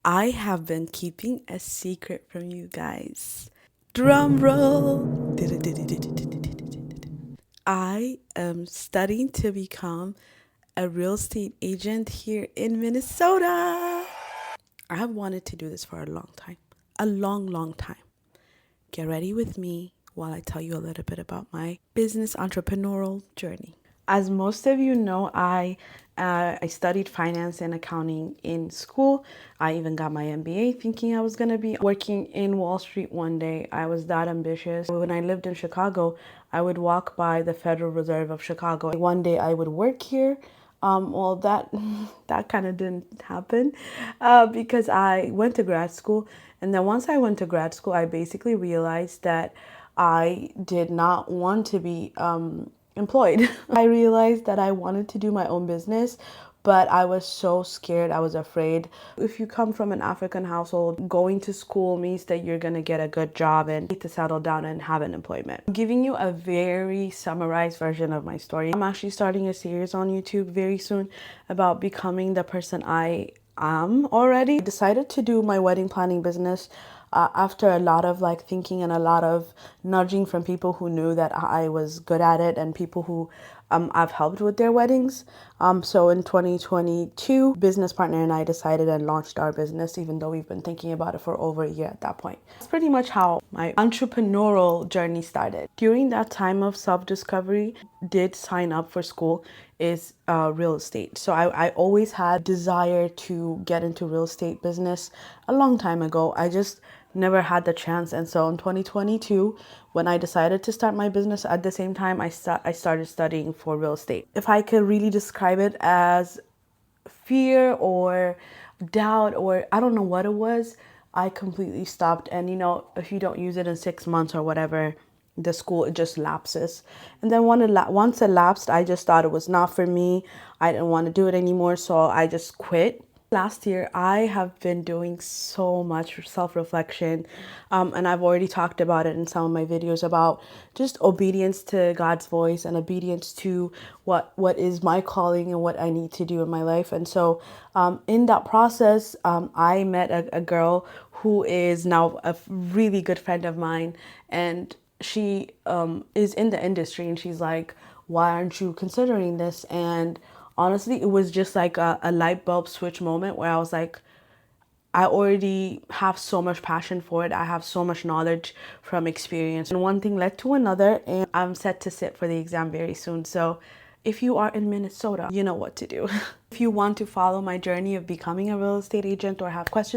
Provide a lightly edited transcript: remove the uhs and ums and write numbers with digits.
I have been keeping a secret from you guys. Drum roll. I am studying to become a real estate agent here in Minnesota. I have wanted to do this for a long time. A long, long time. Get ready with me while I tell you a little bit about my business entrepreneurial journey. As most of you know, I studied finance and accounting in school. I even got my MBA thinking I was going to be working in Wall Street one day. I was that ambitious. When I lived in Chicago, I would walk by the Federal Reserve of Chicago. One day I would work here. Well, that kind of didn't happen because I went to grad school. And then once I went to grad school, I basically realized that I did not want to be employed. I realized that I wanted to do my own business, but I was so scared. I was afraid. If you come from an African household, going to school means that you're going to get a good job and to settle down and have an employment. I'm giving you a very summarized version of my story. I'm actually starting a series on YouTube very soon about becoming the person I am already. I decided to do my wedding planning business after a lot of thinking and a lot of nudging from people who knew that I was good at it and people who I've helped with their weddings. So in 2022, business partner and I decided and launched our business, even though we've been thinking about it for over a year at that point. That's pretty much how my entrepreneurial journey started. During that time of self-discovery, did sign up for school is real estate. So I always had desire to get into real estate business a long time ago. I just never had the chance. And so in 2022, when I decided to start my business, at the same time I started studying for real estate. If I could really describe it as fear or doubt, or I don't know what it was, I completely stopped. And if you don't use it in 6 months or whatever, the school, it just lapses. And then once it lapsed, I just thought it was not for me. I didn't want to do it anymore, so I just quit. Last year, I have been doing so much self-reflection, and I've already talked about it in some of my videos about just obedience to God's voice and obedience to what is my calling and what I need to do in my life. And so in that process, I met a girl who is now a really good friend of mine, and she is in the industry, and she's like, why aren't you considering this? And honestly, it was just like a light bulb switch moment where I was like, I already have so much passion for it. I have so much knowledge from experience. And one thing led to another, and I'm set to sit for the exam very soon. So if you are in Minnesota, you know what to do. If you want to follow my journey of becoming a real estate agent or have questions